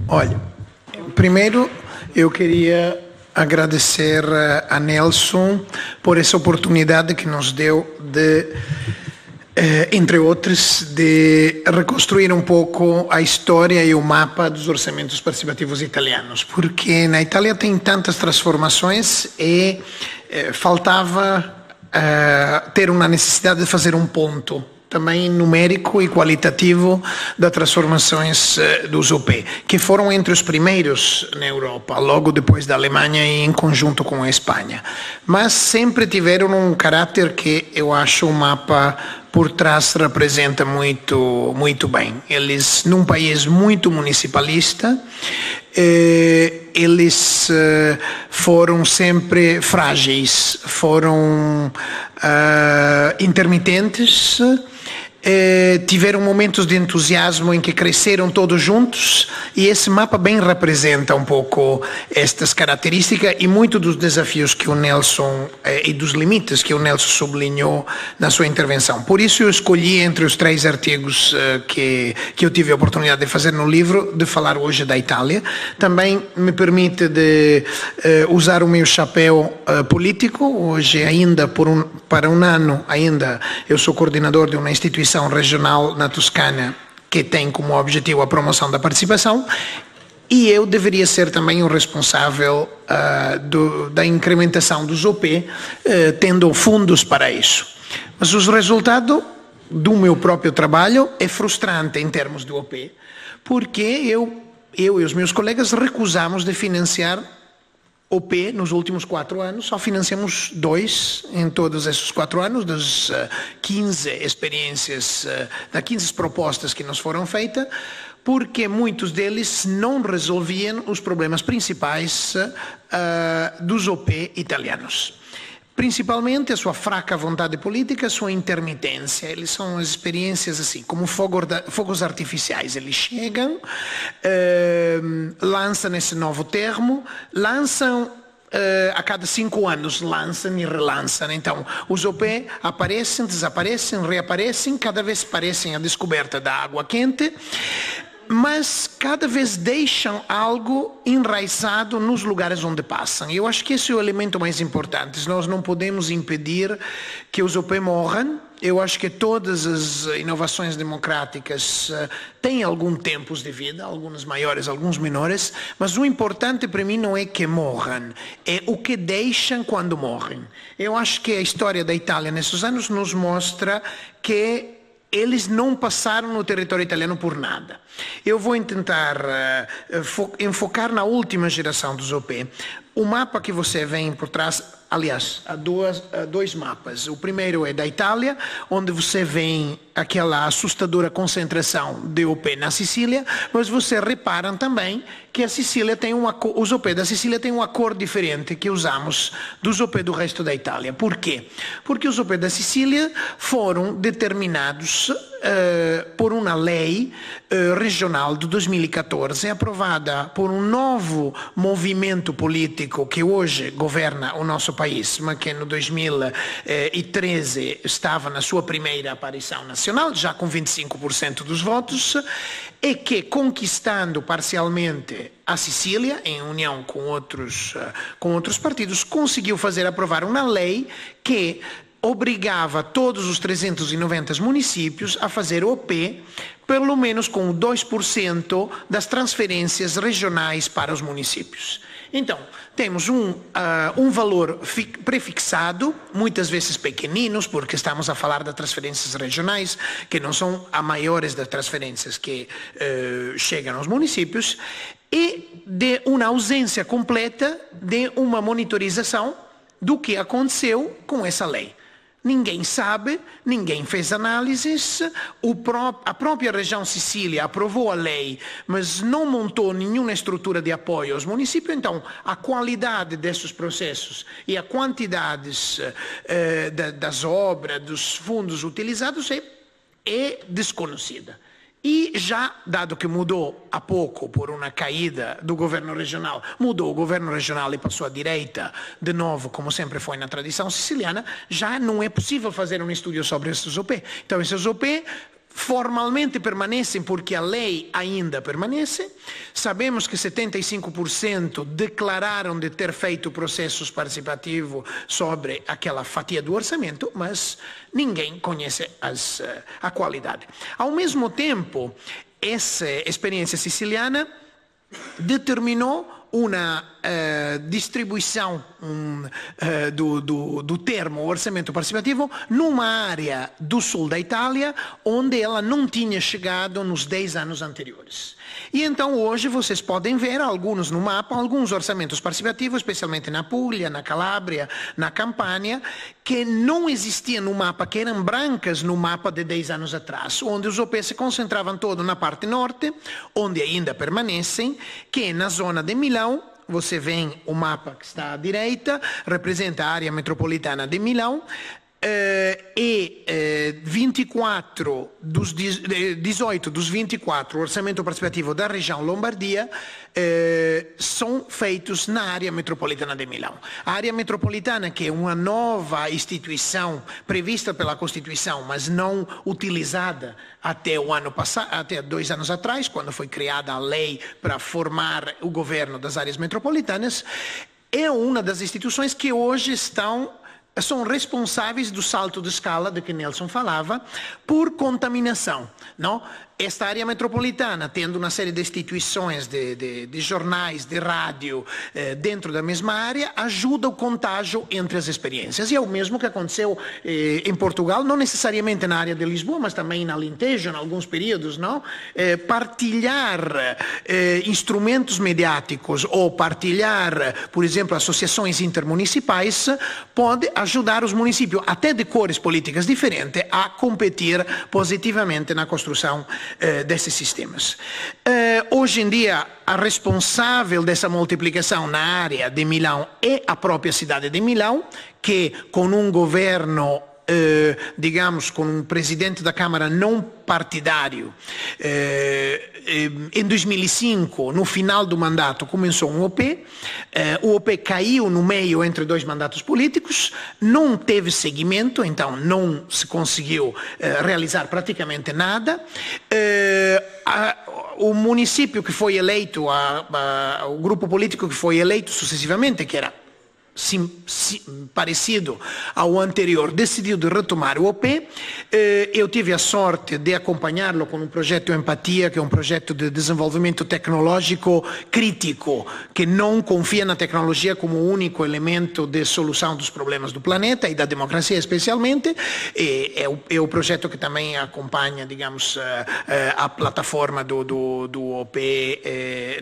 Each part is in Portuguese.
Olha, primeiro eu queria agradecer a Nelson por essa oportunidade que nos deu de, entre outros, de reconstruir um pouco a história e o mapa dos orçamentos participativos italianos, porque na Itália tem tantas transformações e faltava ter uma necessidade de fazer um ponto também numérico e qualitativo das transformações dos OP, que foram entre os primeiros na Europa, logo depois da Alemanha e em conjunto com a Espanha. Mas sempre tiveram um caráter que eu acho o mapa por trás representa muito bem. Eles, num país muito municipalista, eles foram sempre frágeis, foram intermitentes, tiveram momentos de entusiasmo em que cresceram todos juntos, e esse mapa bem representa um pouco estas características e muito dos desafios que o Nelson e dos limites que o Nelson sublinhou na sua intervenção. Por isso eu escolhi entre os 3 artigos que eu tive a oportunidade de fazer no livro, de falar hoje da Itália. Também me permite de usar o meu chapéu político. Hoje ainda para um ano ainda eu sou coordenador de uma instituição regional na Toscana que tem como objetivo a promoção da participação, e eu deveria ser também o responsável da incrementação dos OP, tendo fundos para isso. Mas os resultados do meu próprio trabalho é frustrante em termos de OP, porque eu e os meus colegas recusamos de financiar OP nos últimos 4 anos, só financiamos 2 em todos esses 4 anos, das 15 experiências, das 15 propostas que nos foram feitas, porque muitos deles não resolviam os problemas principais dos OP italianos. Principalmente a sua fraca vontade política, a sua intermitência. Eles são as experiências assim, como fogos artificiais. Eles chegam, lançam esse novo termo, lançam a cada 5 anos, lançam e relançam. Então, os OP aparecem, desaparecem, reaparecem, cada vez parecem a descoberta da água quente, mas cada vez deixam algo enraizado nos lugares onde passam. Eu acho que esse é o elemento mais importante. Nós não podemos impedir que os OP morram. Eu acho que todas as inovações democráticas têm algum tempo de vida, alguns maiores, alguns menores, mas o importante para mim não é que morram, é o que deixam quando morrem. Eu acho que a história da Itália nesses anos nos mostra que eles não passaram no território italiano por nada. Eu vou tentar enfocar na última geração dos OP. O mapa que você vê por trás, aliás, há dois mapas. O primeiro é da Itália, onde você vê aquela assustadora concentração de OP na Sicília, mas você repara também que a Sicília tem os OP da Sicília têm uma cor diferente que usamos dos OP do resto da Itália. Por quê? Porque os OP da Sicília foram determinados por uma lei regional de 2014, aprovada por um novo movimento político que hoje governa o nosso país, mas que no 2013 estava na sua primeira aparição nacional, já com 25% dos votos, e que, conquistando parcialmente a Sicília, em união com outros partidos, conseguiu fazer aprovar uma lei que obrigava todos os 390 municípios a fazer OP, pelo menos com 2% das transferências regionais para os municípios. Então, temos um valor prefixado, muitas vezes pequeninos, porque estamos a falar de transferências regionais, que não são as maiores das transferências que chegam aos municípios, e de uma ausência completa de uma monitorização do que aconteceu com essa lei. Ninguém sabe, ninguém fez análises, a própria região Sicília aprovou a lei, mas não montou nenhuma estrutura de apoio aos municípios, então a qualidade desses processos e a quantidade das obras, dos fundos utilizados é desconhecida. E já, dado que mudou há pouco por uma caída do governo regional, mudou o governo regional e passou à direita, de novo, como sempre foi na tradição siciliana, já não é possível fazer um estudo sobre esses OP. Então, esses OP formalmente permanecem porque a lei ainda permanece. Sabemos que 75% declararam de ter feito processos participativos sobre aquela fatia do orçamento, mas ninguém conhece a qualidade. Ao mesmo tempo, essa experiência siciliana determinou uma distribuição do termo orçamento participativo numa área do sul da Itália onde ela não tinha chegado nos 10 anos anteriores. E então hoje vocês podem ver alguns no mapa, alguns orçamentos participativos, especialmente na Puglia, na Calábria, na Campania, que não existiam no mapa, que eram brancas no mapa de 10 anos atrás, onde os OP se concentravam todo na parte norte, onde ainda permanecem, que é na zona de Milão. Você vê o mapa que está à direita, representa a área metropolitana de Milão, e 18 dos 24 orçamento participativo da região Lombardia são feitos na área metropolitana de Milão. A área metropolitana, que é uma nova instituição prevista pela Constituição, mas não utilizada até o ano passado, até 2 anos atrás, quando foi criada a lei para formar o governo das áreas metropolitanas, é uma das instituições que hoje são responsáveis do salto de escala de que Nelson falava por contaminação, não? Esta área metropolitana, tendo uma série de instituições, de jornais, de rádio dentro da mesma área, ajuda o contágio entre as experiências. E é o mesmo que aconteceu em Portugal, não necessariamente na área de Lisboa, mas também na Alentejo, em alguns períodos, não? Partilhar instrumentos mediáticos ou partilhar, por exemplo, associações intermunicipais pode ajudar os municípios, até de cores políticas diferentes, a competir positivamente na construção desses sistemas. Hoje em dia, a responsável dessa multiplicação na área de Milão é a própria cidade de Milão, que com um governo digamos, com um presidente da Câmara não partidário, em 2005, no final do mandato, começou um OP, o OP caiu no meio entre 2 mandatos políticos, não teve seguimento, então não se conseguiu realizar praticamente nada. O município que foi eleito, o grupo político que foi eleito sucessivamente, que era parecido ao anterior, decidiu de retomar o OP. Eu tive a sorte de acompanhá-lo com um projeto Empatia, que é um projeto de desenvolvimento tecnológico crítico, que não confia na tecnologia como o único elemento de solução dos problemas do planeta e da democracia especialmente. É o projeto que também acompanha, digamos, a plataforma do OP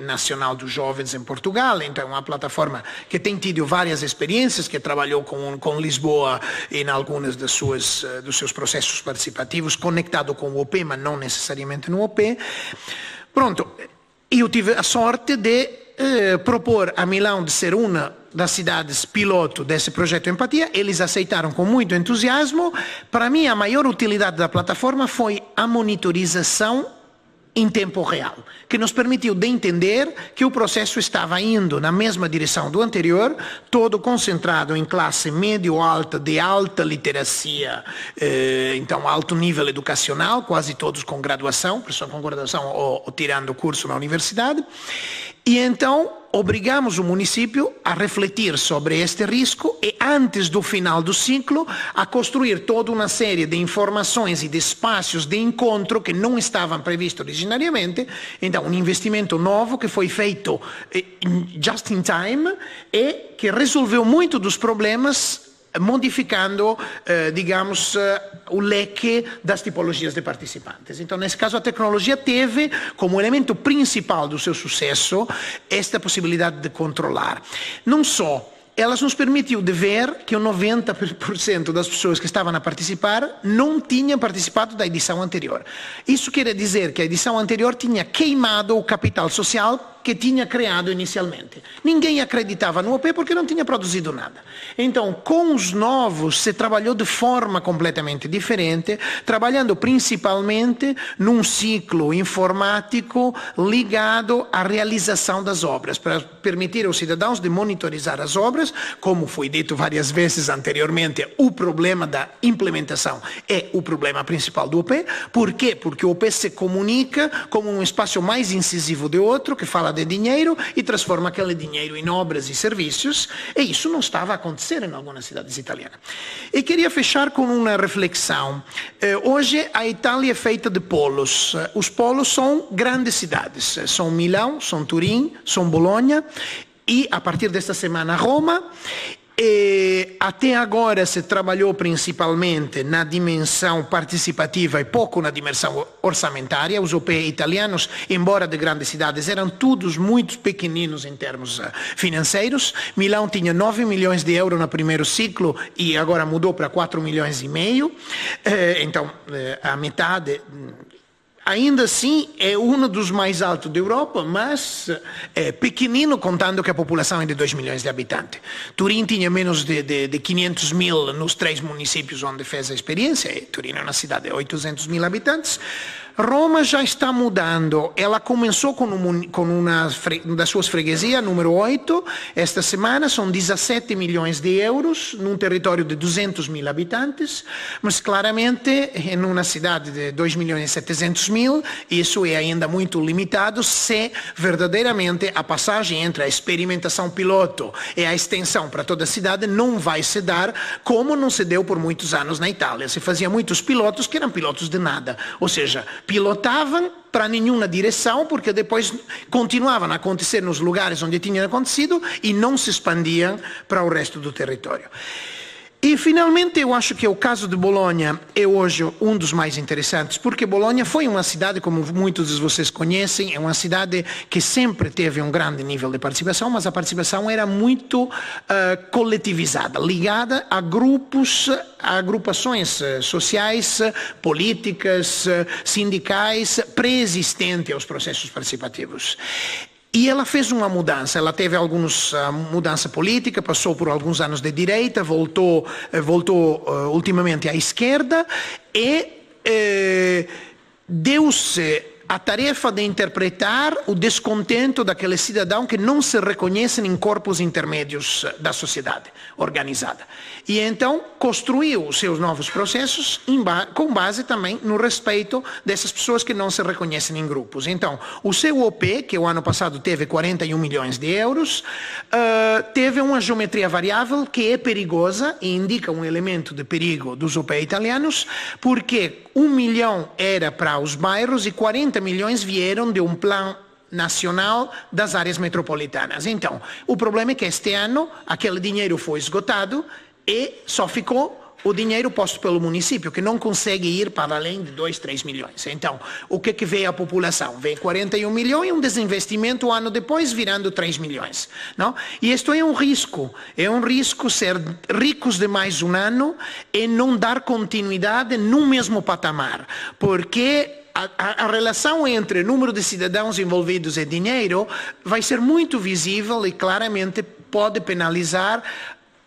Nacional dos Jovens em Portugal. Então é uma plataforma que tem tido várias experiências, que trabalhou com Lisboa em alguns dos seus processos participativos, conectado com o OP, mas não necessariamente no OP. Pronto, eu tive a sorte de propor a Milão de ser uma das cidades piloto desse projeto Empatia. Eles aceitaram com muito entusiasmo. Para mim, a maior utilidade da plataforma foi a monitorização em tempo real, que nos permitiu de entender que o processo estava indo na mesma direção do anterior, todo concentrado em classe médio-alta, de alta literacia, então alto nível educacional, quase todos com graduação, pessoas com graduação ou tirando curso na universidade. E então obrigamos o município a refletir sobre este risco e, antes do final do ciclo, a construir toda uma série de informações e de espaços de encontro que não estavam previstos originariamente. Então, um investimento novo que foi feito just in time e que resolveu muito dos problemas, modificando, digamos, o leque das tipologias de participantes. Então, nesse caso, a tecnologia teve como elemento principal do seu sucesso esta possibilidade de controlar. Não só, ela nos permitiu de ver que o 90% das pessoas que estavam a participar não tinham participado da edição anterior. Isso quer dizer que a edição anterior tinha queimado o capital social que tinha criado inicialmente. Ninguém acreditava no OP porque não tinha produzido nada. Então, com os novos, se trabalhou de forma completamente diferente, trabalhando principalmente num ciclo informático ligado à realização das obras, para permitir aos cidadãos de monitorizar as obras. Como foi dito várias vezes anteriormente, o problema da implementação é o problema principal do OP. Por quê? Porque o OP se comunica como um espaço mais incisivo de outro, que fala de dinheiro e transforma aquele dinheiro em obras e serviços, e isso não estava a acontecer em algumas cidades italianas. E queria fechar com uma reflexão. Hoje a Itália é feita de polos. Os polos são grandes cidades. São Milão, são Turim, são Bolonha e, a partir desta semana, Roma. E até agora se trabalhou principalmente na dimensão participativa e pouco na dimensão orçamentária. Os OP italianos, embora de grandes cidades, eram todos muito pequeninos em termos financeiros. Milão tinha 9 milhões de euros no primeiro ciclo e agora mudou para 4 milhões e meio. Então, a metade... Ainda assim, é um dos mais altos da Europa, mas é pequenino, contando que a população é de 2 milhões de habitantes. Turim tinha menos de 500 mil nos 3 municípios onde fez a experiência. Turim é uma cidade de 800 mil habitantes. Roma já está mudando. Ela começou com uma das suas freguesias, número 8. Esta semana são 17 milhões de euros, num território de 200 mil habitantes, mas claramente em uma cidade de 2 milhões e 700 mil, isso é ainda muito limitado se verdadeiramente a passagem entre a experimentação piloto e a extensão para toda a cidade não vai se dar como não se deu por muitos anos na Itália. Se fazia muitos pilotos que eram pilotos de nada, ou seja, pilotavam para nenhuma direção, porque depois continuavam a acontecer nos lugares onde tinham acontecido e não se expandiam para o resto do território. E, finalmente, eu acho que o caso de Bolonha é hoje um dos mais interessantes, porque Bolonha foi uma cidade, como muitos de vocês conhecem, é uma cidade que sempre teve um grande nível de participação, mas a participação era muito coletivizada, ligada a grupos, a agrupações sociais, políticas, sindicais, pré-existentes aos processos participativos. E ela fez uma mudança, ela teve algumas mudança política, passou por alguns anos de direita, voltou ultimamente à esquerda e deu-se a tarefa de interpretar o descontento daquele cidadão que não se reconhecem em corpos intermédios da sociedade organizada. E então construiu os seus novos processos com base também no respeito dessas pessoas que não se reconhecem em grupos. Então, o seu OP, que o ano passado teve 41 milhões de euros, teve uma geometria variável que é perigosa e indica um elemento de perigo dos OP italianos, porque 1 milhão era para os bairros e 40 milhões vieram de um plano nacional das áreas metropolitanas. Então, o problema é que este ano aquele dinheiro foi esgotado e só ficou o dinheiro posto pelo município, que não consegue ir para além de 2, 3 milhões. Então, o que vê a população? Vê 41 milhões e um desinvestimento um ano depois virando 3 milhões. Não? E isto é um risco ser ricos de mais um ano e não dar continuidade no mesmo patamar, porque a relação entre número de cidadãos envolvidos e dinheiro vai ser muito visível e claramente pode penalizar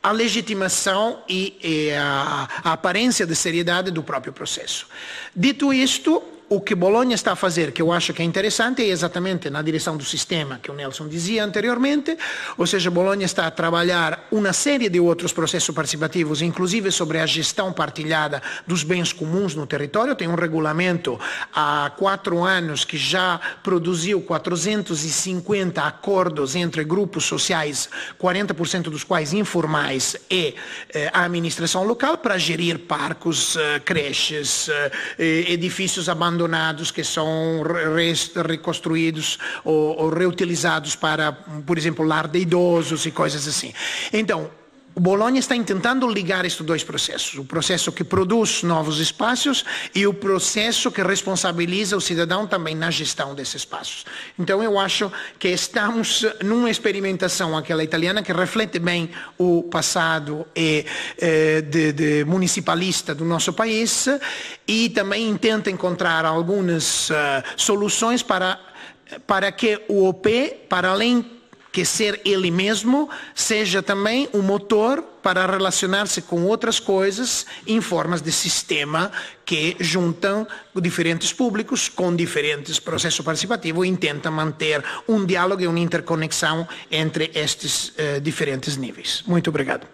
a legitimação e a aparência de seriedade do próprio processo. Dito isto, o que Bolonha está a fazer, que eu acho que é interessante, é exatamente na direção do sistema que o Nelson dizia anteriormente, ou seja, Bolonha está a trabalhar uma série de outros processos participativos, inclusive sobre a gestão partilhada dos bens comuns no território. Tem um regulamento há 4 anos que já produziu 450 acordos entre grupos sociais, 40% dos quais informais, e a administração local para gerir parques, creches, edifícios abandonados que são reconstruídos ou reutilizados para, por exemplo, lar de idosos e coisas assim. Então, o Bolonha está tentando ligar estes dois processos, o processo que produz novos espaços e o processo que responsabiliza o cidadão também na gestão desses espaços. Então eu acho que estamos numa experimentação, aquela italiana, que reflete bem o passado de municipalista do nosso país e também tenta encontrar algumas soluções para para que o OP, para além que ser ele mesmo, seja também um motor para relacionar-se com outras coisas em formas de sistema que juntam diferentes públicos com diferentes processos participativos e tentam manter um diálogo e uma interconexão entre estes diferentes níveis. Muito obrigado.